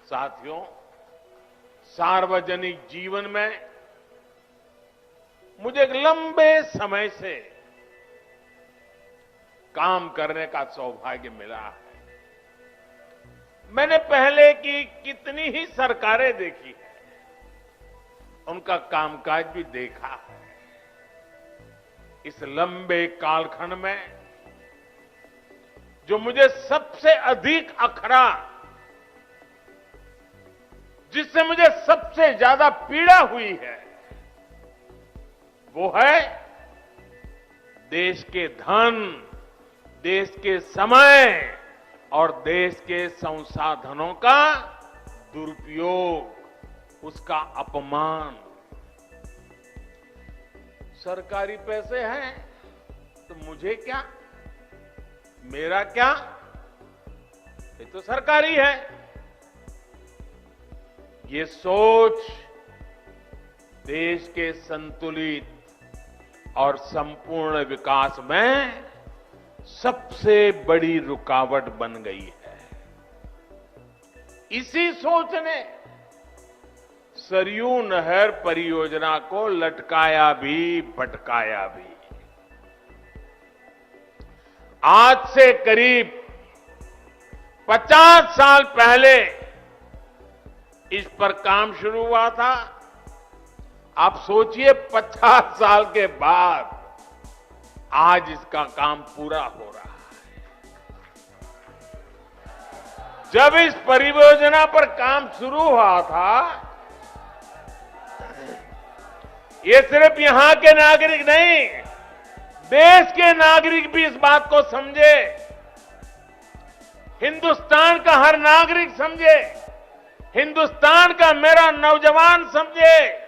साथियों, सार्वजनिक जीवन में मुझे एक लंबे समय से काम करने का सौभाग्य मिला है। मैंने पहले की कितनी ही सरकारें देखी है, उनका कामकाज भी देखा है। इस लंबे कालखंड में जो मुझे सबसे अधिक अखरा, जिससे मुझे सबसे ज्यादा पीड़ा हुई है, वो है देश के धन, देश के समय और देश के संसाधनों का दुरुपयोग, उसका अपमान। सरकारी पैसे हैं तो मुझे क्या, मेरा क्या, ये तो सरकारी है। ये सोच देश के संतुलित और संपूर्ण विकास में सबसे बड़ी रुकावट बन गई है। इसी सोच ने सरयू नहर परियोजना को लटकाया भी, भटकाया भी। आज से करीब 50 साल पहले इस पर काम शुरू हुआ था। आप सोचिए 50 साल के बाद आज इसका काम पूरा हो रहा है। जब इस परियोजना पर काम शुरू हुआ था, ये सिर्फ यहां के नागरिक नहीं, देश के नागरिक भी इस बात को समझे, हिंदुस्तान का हर नागरिक समझे, हिंदुस्तान का मेरा नौजवान समझे,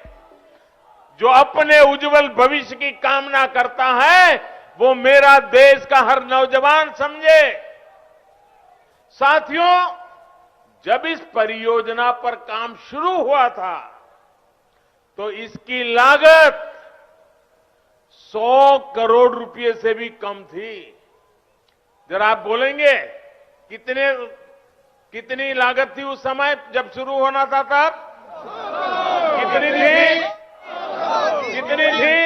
जो अपने उज्जवल भविष्य की कामना करता है, वो मेरा देश का हर नौजवान समझे। साथियों, जब इस परियोजना पर काम शुरू हुआ था तो इसकी लागत 100 करोड़ रुपए से भी कम थी। जरा आप बोलेंगे कितनी लागत थी उस समय जब शुरू होना था तब? कितनी थी? कितनी थी?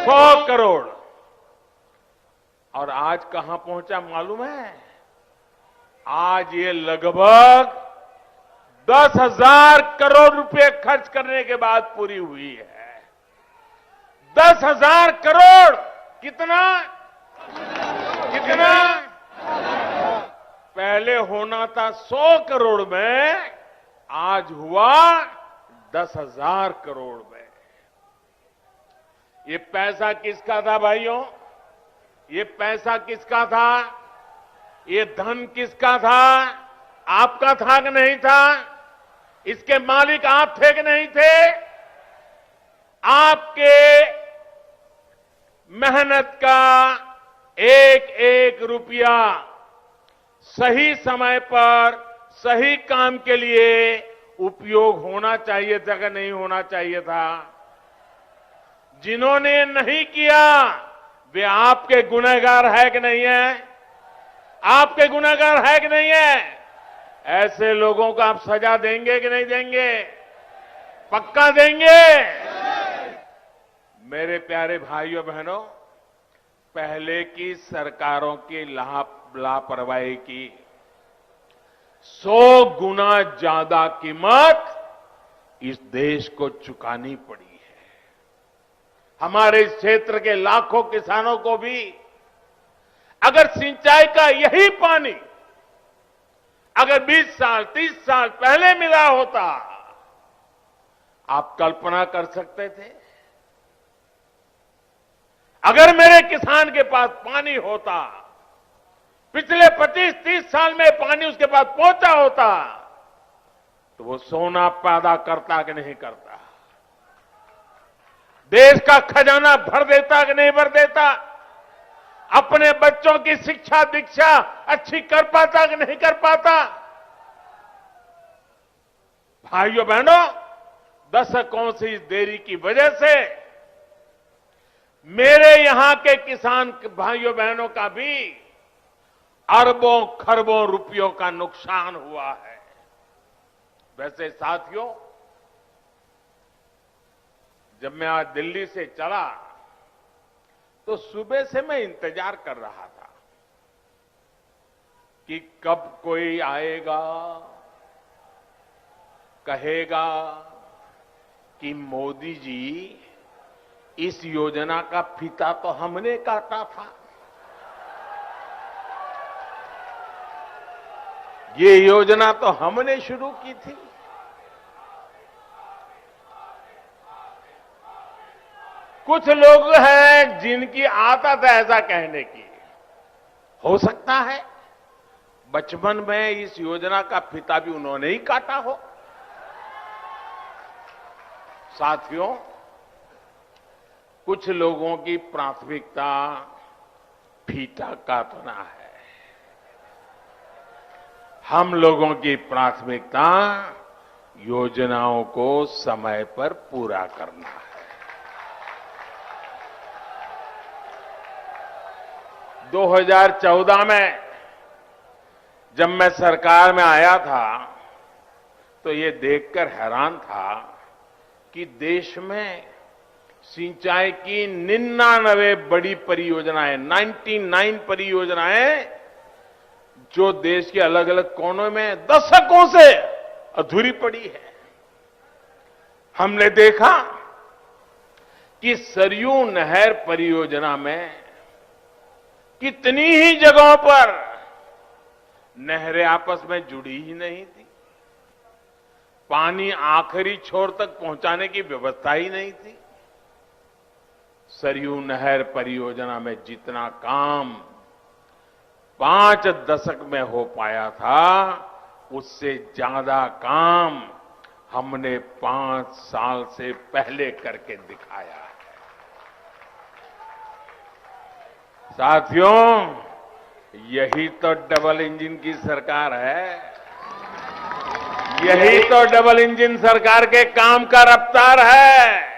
100 करोड़। और आज कहां पहुंचा मालूम है? आज ये लगभग 10,000 करोड़ रुपए खर्च करने के बाद पूरी हुई है। 10,000 करोड़। कितना? कितना? पहले होना था 100 करोड़ में, आज हुआ 10,000 करोड़ में। ये पैसा किसका था भाइयों? ये पैसा किसका था? ये धन किसका था? आपका था कि नहीं था? इसके मालिक आप थे कि नहीं थे? आपके मेहनत का एक एक रुपया सही समय पर सही काम के लिए उपयोग होना चाहिए था कि नहीं होना चाहिए था? जिन्होंने नहीं किया वे आपके गुनहगार है कि नहीं है? आपके गुनहगार है कि नहीं है? ऐसे लोगों को आप सजा देंगे कि नहीं देंगे? पक्का देंगे? मेरे प्यारे भाइयों बहनों, पहले की सरकारों की लापरवाही की 100 गुना ज्यादा कीमत इस देश को चुकानी पड़ी है। हमारे इस क्षेत्र के लाखों किसानों को भी अगर सिंचाई का यही पानी अगर 20 साल 30 साल पहले मिला होता, आप कल्पना कर सकते थे? अगर मेरे किसान के पास पानी होता, पिछले 25-30 साल में पानी उसके पास पहुंचा होता, तो वो सोना पैदा करता कि नहीं करता? देश का खजाना भर देता कि नहीं भर देता? अपने बच्चों की शिक्षा दीक्षा अच्छी कर पाता कि नहीं कर पाता? भाइयों बहनों, दशकों से इस देरी की वजह से मेरे यहां के किसान भाइयों बहनों का भी अरबों खरबों रुपयों का नुकसान हुआ है। वैसे साथियों, जब मैं आज दिल्ली से चला तो सुबह से मैं इंतजार कर रहा था कि कब कोई आएगा, कहेगा कि मोदी जी, इस योजना का फीता तो हमने काटा था, ये योजना तो हमने शुरू की थी। कुछ लोग हैं जिनकी आदत है ऐसा कहने की। हो सकता है बचपन में इस योजना का फीता भी उन्होंने ही काटा हो। साथियों, कुछ लोगों की प्राथमिकता फीता काटना है, हम लोगों की प्राथमिकता योजनाओं को समय पर पूरा करना है। 2014 में जब मैं सरकार में आया था तो ये देखकर हैरान था कि देश में सिंचाई की 99 बड़ी परियोजनाएं, 99 परियोजनाएं जो देश के अलग अलग कोनों में दशकों से अधूरी पड़ी है। हमने देखा कि सरयू नहर परियोजना में कितनी ही जगहों पर नहरें आपस में जुड़ी ही नहीं थी, पानी आखिरी छोर तक पहुंचाने की व्यवस्था ही नहीं थी। सरयू नहर परियोजना में जितना काम 5 दशक में हो पाया था, उससे ज्यादा काम हमने 5 साल से पहले करके दिखाया है। साथियों, यही तो डबल इंजन की सरकार है, यही तो डबल इंजन सरकार के काम का रफ्तार है।